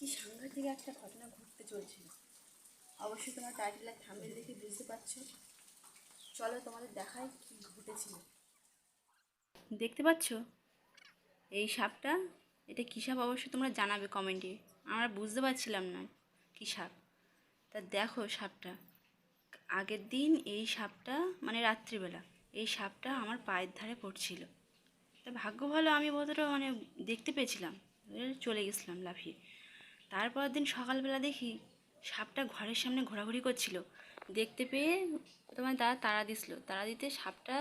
কি সাংঘাতিক একটা ঘটনা ঘটতে চলছিল। অবশ্যই তোমার টাইটেল আর থাম্বনেল দেখে বুঝতে পারছো। চলো তোমাদের দেখাই কি ঘটেছিল। দেখতে পাচ্ছ এই সাপটা, এটা কী সাপ অবশ্যই তোমরা জানাবে কমেন্টে। আমরা বুঝতে পারছিলাম না কী সাপ। তা দেখো সাপটা, আগের দিন এই সাপটা মানে রাত্রিবেলা এই সাপটা আমার পায়ের ধারে পড়ছিল। তা ভাগ্য ভালো আমি বোধহয় মানে দেখতে পেয়েছিলাম, চলে গেছিলাম লাফিয়ে। তারপরের দিন সকালবেলা দেখি সাপটা ঘরের সামনে ঘোরাঘুরি করছিল। দেখতে পেয়ে তোমার দাদা তাড়া দিছিল, তাড়া দিতে সাপটা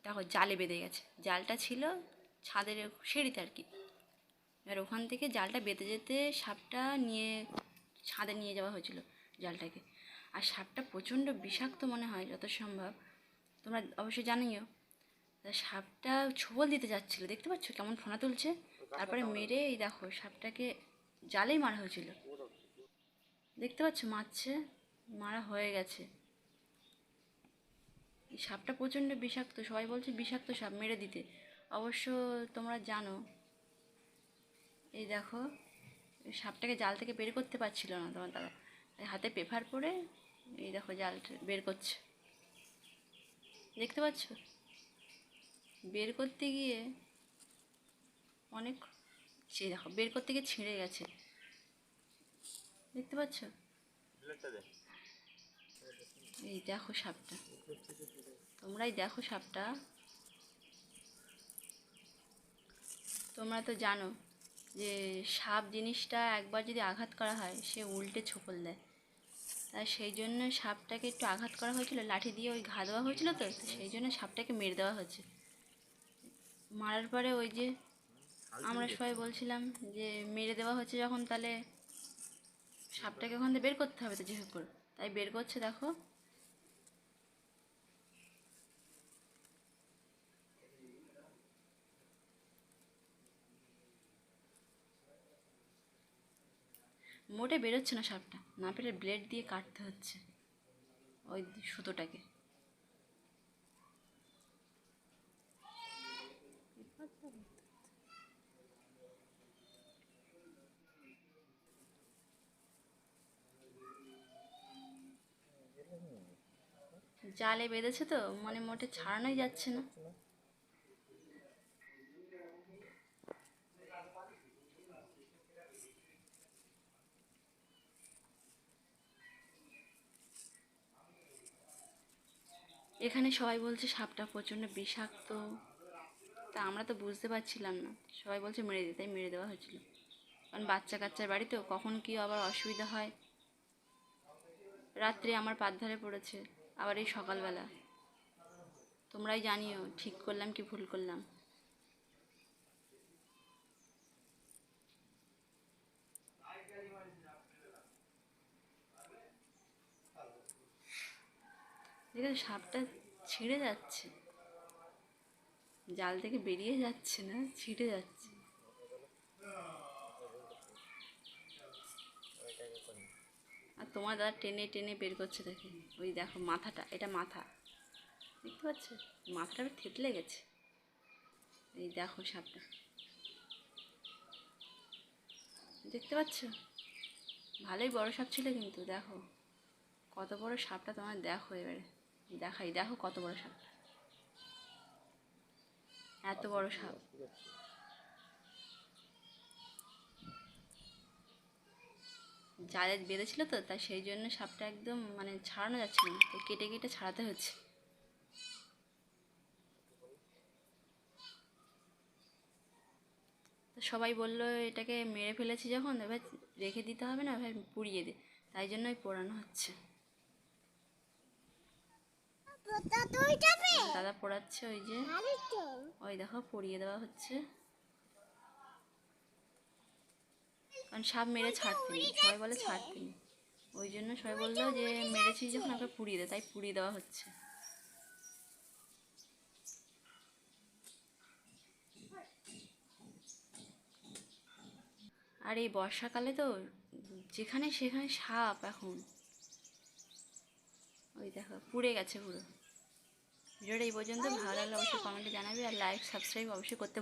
দেখো জালে বেঁধে গেছে। জালটা ছিল ছাদের সিঁড়িতে আর কি। এবার ওখান থেকে জালটা বেঁধে যেতে সাপটা নিয়ে ছাদে নিয়ে যাওয়া হয়েছিল জালটাকে। আর সাপটা প্রচণ্ড বিষাক্ত মনে হয় যত সম্ভব, তোমরা অবশ্যই জানিও। সাপটা ছোবল দিতে যাচ্ছিলো, দেখতে পাচ্ছ কেমন ফোনা তুলছে। তারপরে মেরে এই দেখো সাপটাকে জালেই মারা হয়েছিল, দেখতে পাচ্ছ মারছে, মারা হয়ে গেছে। এই সাপটা প্রচণ্ড বিষাক্ত, সবাই বলছে বিষাক্ত সাপ মেরে দিতে। অবশ্য তোমরা জানো, এই দেখো সাপটাকে জাল থেকে বের করতে পারছিল না তোমার দাদা, হাতে পেপার পরে এই দেখো জালটা বের করছে, দেখতে পাচ্ছ। বের করতে গিয়ে অনেক, সেই দেখো বের করতে গিয়ে ছিঁড়ে গেছে, দেখতে পাচ্ছ। এই দেখো সাপটা, তোমরাই দেখো সাপটা। তোমরা তো জানো যে সাপ জিনিসটা একবার যদি আঘাত করা হয় সে উল্টে ছোপল দেয়। তাই সেই জন্য সাপটাকে একটু আঘাত করা হয়েছিল, লাঠি দিয়ে ওই ঘা দেওয়া হয়েছিল, তো সেই জন্য সাপটাকে মেরে দেওয়া হয়েছে। মারার পরে ওই যে আমরা সবাই বলছিলাম যে মেরে দেওয়া হচ্ছে যখন, তাহলে সাপটাকে ওখান থেকে বের করতে হবে তো যেভাবে করে, তাই বের করছে দেখো। মোটে বেরোচ্ছে না সাপটা, না পেরে ব্লেড দিয়ে কাটতে হচ্ছে ওই সুতোটাকে। জালে বেঁধেছে তো মানে মোটে ছাড়ানোই যাচ্ছে না। এখানে সবাই বলছে সাপটা প্রচণ্ড বিষাক্ত, তা আমরা তো বুঝতে পারছিলাম না। সবাই বলছে মেরে দিতে, তাই মেরে দেওয়া হয়েছিল। কারণ বাচ্চা কাচ্চার বাড়িতেও কখন কী আবার অসুবিধা হয়। রাত্রে আমার পার ধারে পড়েছে, আবার এই সকালবেলা। তোমরাই জানিও ঠিক করলাম কি ভুল করলাম। দেখো সাপটা ছিঁড়ে যাচ্ছে, জাল থেকে বেরিয়ে যাচ্ছে না, ছিঁড়ে যাচ্ছে। আর তোমার দাদা টেনে টেনে বের করছে, দেখে ওই দেখো মাথাটা, এটা মাথা, দেখতে পাচ্ছ মাথাটা থেতলে গেছে। এই দেখো সাপটা, দেখতে পাচ্ছ ভালোই বড় সাপ ছিল কিন্তু। দেখো কত বড় সাপটা, তোমার দেখো এবারে দেখাই, দেখো কত বড় সাপটা, এত বড় সাপ। জালে বেঁধেছিল তো, তাই সেই জন্য সাপটা একদম মানে ছাড়ানো যাচ্ছিল না, তাই কেটে কেটে ছাড়াতে হচ্ছে। তো সবাই বললো এটাকে মেরে ফেলেছি যখন, এবার রেখে দিতে হবে না, এবার পুড়িয়ে দে, তাই জন্যই পোড়ানো হচ্ছে। দাদা পোড়াচ্ছে, ওই যে ওই দেখো পুড়িয়ে দেওয়া হচ্ছে। কারণ সাপ মেরে ছাড়তে নেই, সবাই বলে ছাড়তে নেই, ওই জন্য সবাই বললো যে মেরেছি যখন ওকে পুড়িয়ে দে, তাই পুড়িয়ে দেওয়া হচ্ছে। আর এই বর্ষাকালে তো যেখানে সেখানে সাপ এখন, ওই দেখো পুড়ে গেছে পুরো। ভিডিওটা এই পর্যন্ত, ভালো লাগলে অবশ্যই কমেন্টে জানাবে, আর লাইক সাবস্ক্রাইব অবশ্যই করতে